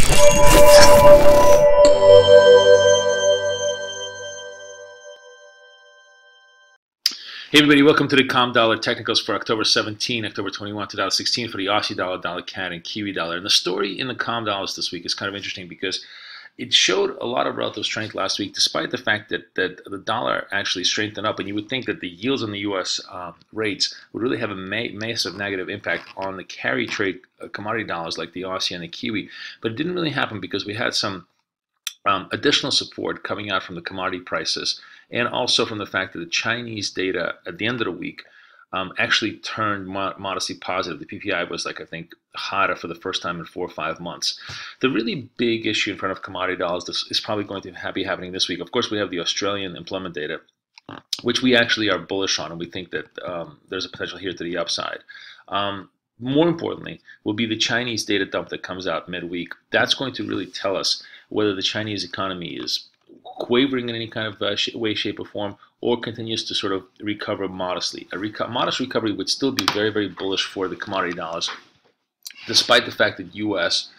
Hey everybody, welcome to the COM Dollar Technicals for October 17, October 21, 2016 for the Aussie dollar, dollar CAD, and Kiwi dollar. And the story in the COM dollars this week is kind of interesting because it showed a lot of relative strength last week, despite the fact that the dollar actually strengthened up. And you would think that the yields on the U.S. Rates would really have a massive negative impact on the carry trade commodity dollars like the Aussie and the Kiwi. But it didn't really happen because we had some additional support coming out from the commodity prices and also from the fact that the Chinese data at the end of the week actually turned modestly positive. The PPI was, like, I think, hotter for the first time in 4 or 5 months. The really big issue in front of commodity dollars is probably going to be happening this week. Of course, we have the Australian employment data, which we actually are bullish on, and we think that there's a potential here to the upside. More importantly, will be the Chinese data dump that comes out midweek. That's going to really tell us whether the Chinese economy is quavering in any kind of way, shape, or form, or continues to sort of recover modestly. A modest recovery would still be very, very bullish for the commodity dollars, despite the fact that U.S.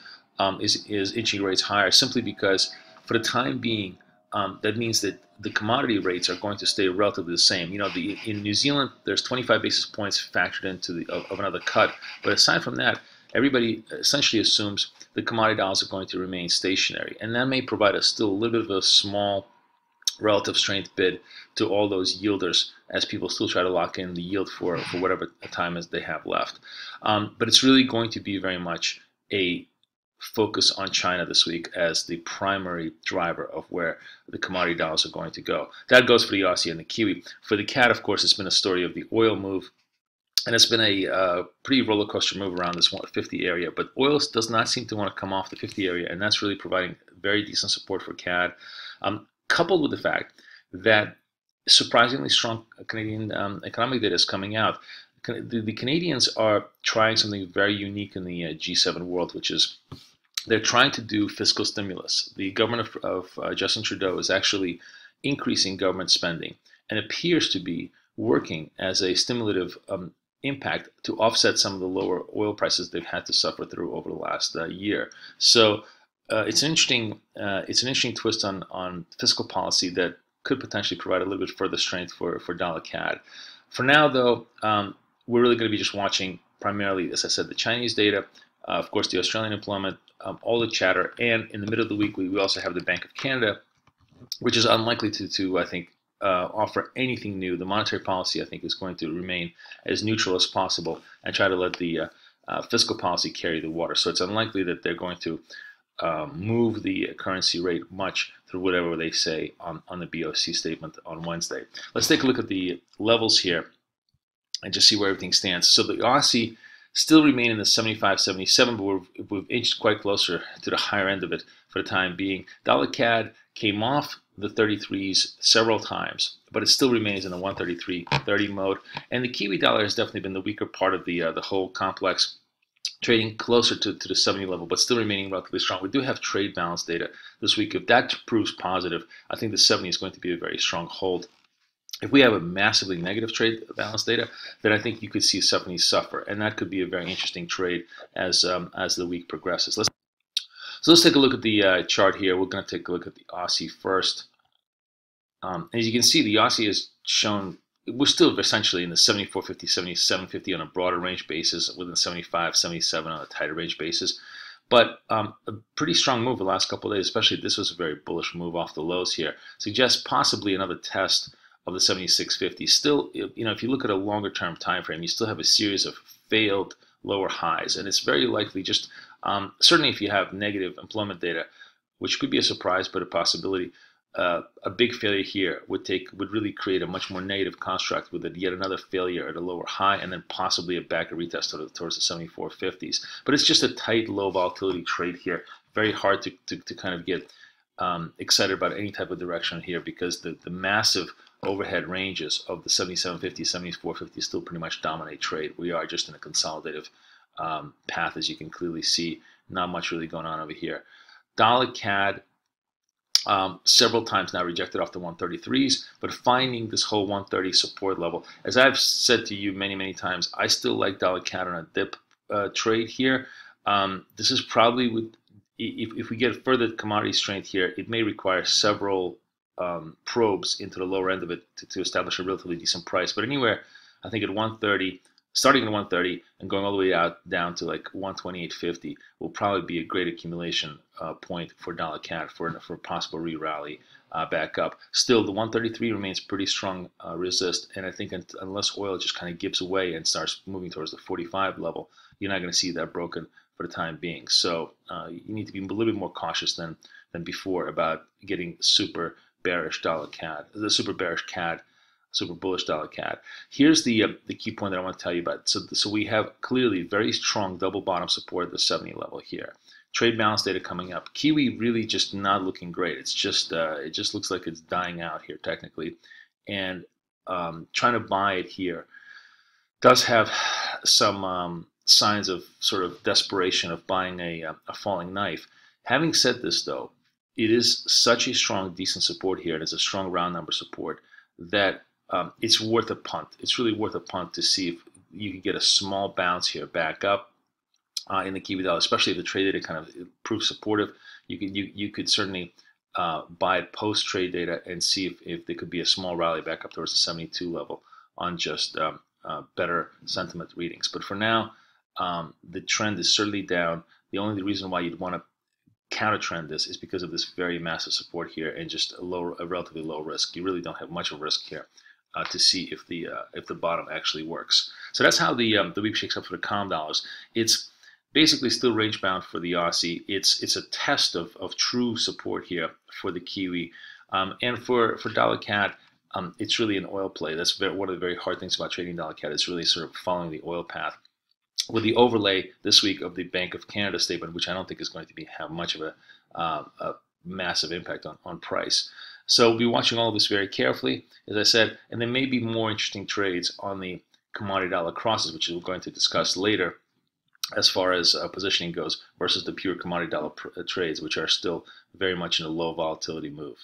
is inching rates higher, simply because for the time being, that means that the commodity rates are going to stay relatively the same. You know, in New Zealand, there's 25 basis points factored into of another cut, but aside from that, everybody essentially assumes the commodity dollars are going to remain stationary, and that may provide us still a little bit of a small relative strength bid to all those yielders as people still try to lock in the yield for whatever time as they have left. But it's really going to be very much a focus on China this week as the primary driver of where the commodity dollars are going to go. That goes for the Aussie and the Kiwi. For the CAD, of course, it's been a story of the oil move. And it's been a pretty roller coaster move around this 50 area, but oil does not seem to want to come off the 50 area, and that's really providing very decent support for CAD, coupled with the fact that surprisingly strong Canadian economic data is coming out. The Canadians are trying something very unique in the G7 world, which is they're trying to do fiscal stimulus. The government of Justin Trudeau is actually increasing government spending and appears to be working as a stimulative impact to offset some of the lower oil prices they've had to suffer through over the last year. So it's an interesting twist on fiscal policy that could potentially provide a little bit further strength for dollar CAD. For now, though, we're really going to be just watching primarily, as I said, the Chinese data, of course, the Australian employment, all the chatter, and in the middle of the week, we also have the Bank of Canada, which is unlikely to I think, offer anything new. The monetary policy, I think, is going to remain as neutral as possible and try to let the fiscal policy carry the water. So it's unlikely that they're going to move the currency rate much through whatever they say on the BOC statement on Wednesday. Let's take a look at the levels here and just see where everything stands. So the Aussie still remain in the 75, 77, but we've inched quite closer to the higher end of it for the time being. Dollar CAD came off the 33s several times, but it still remains in the 133.30 mode. And the Kiwi dollar has definitely been the weaker part of the whole complex, trading closer to the 70 level, but still remaining relatively strong. We do have trade balance data this week. If that proves positive, I think the 70 is going to be a very strong hold. If we have a massively negative trade balance data, then I think you could see 70 suffer, and that could be a very interesting trade as the week progresses. So let's take a look at the chart here. We're going to take a look at the Aussie first. As you can see, the Aussie has shown, we're still essentially in the 74.50, 77.50 on a broader range basis, within 75, 77 on a tighter range basis. But a pretty strong move the last couple of days, especially this was a very bullish move off the lows here. Suggests possibly another test of the 76.50. Still, you know, if you look at a longer term time frame, you still have a series of failed lower highs, and it's very likely just certainly if you have negative employment data, which could be a surprise but a possibility, a big failure here would really create a much more negative construct with yet another failure at a lower high, and then possibly a back retest towards the 74.50s. But it's just a tight, low volatility trade here. Very hard to kind of get excited about any type of direction here, because the massive overhead ranges of the 77.50, 74.50 still pretty much dominate trade. We are just in a consolidative path, as you can clearly see. Not much really going on over here. Dollar CAD several times now rejected off the 133s, but finding this whole 130 support level. As I've said to you many times, I still like dollar CAD on a dip trade here. This is probably if we get further commodity strength here, it may require several probes into the lower end of it to establish a relatively decent price. But anywhere, I think at 130, starting at 130 and going all the way out down to like 128.50 will probably be a great accumulation point for dollar CAD for a possible re-rally back up. Still, the 133 remains pretty strong resist, and I think unless oil just kind of gives away and starts moving towards the 45 level, you're not going to see that broken for the time being. So you need to be a little bit more cautious than before about getting super bearish dollar CAD, the super bearish CAD, super bullish dollar CAD. Here's the key point that I want to tell you about. So we have clearly very strong double bottom support at the 70 level here. Trade balance data coming up. Kiwi really just not looking great. It's just it just looks like it's dying out here technically, and trying to buy it here does have some signs of sort of desperation of buying a falling knife. Having said this, though, it is such a strong, decent support here. It is a strong round number support that it's worth a punt. It's really worth a punt to see if you can get a small bounce here back up in the Kiwi dollar, especially if the trade data kind of proves supportive. You could certainly buy it post trade data and see if there could be a small rally back up towards the 72 level on just better sentiment readings. But for now, the trend is certainly down. The only reason why you'd want to counter trend this is because of this very massive support here and just a relatively low risk. You really don't have much of a risk here to see if the bottom actually works. So that's how the week shakes up for the COM dollars. It's basically still range bound for the Aussie. It's a test of true support here for the Kiwi, and for dollar CAD. It's really an oil play. That's one of the very hard things about trading dollar CAD. It's really sort of following the oil path, with the overlay this week of the Bank of Canada statement, which I don't think is going to have much of a massive impact on price. So we'll be watching all of this very carefully, as I said, and there may be more interesting trades on the commodity dollar crosses, which we're going to discuss later, as far as positioning goes, versus the pure commodity dollar trades, which are still very much in a low volatility move.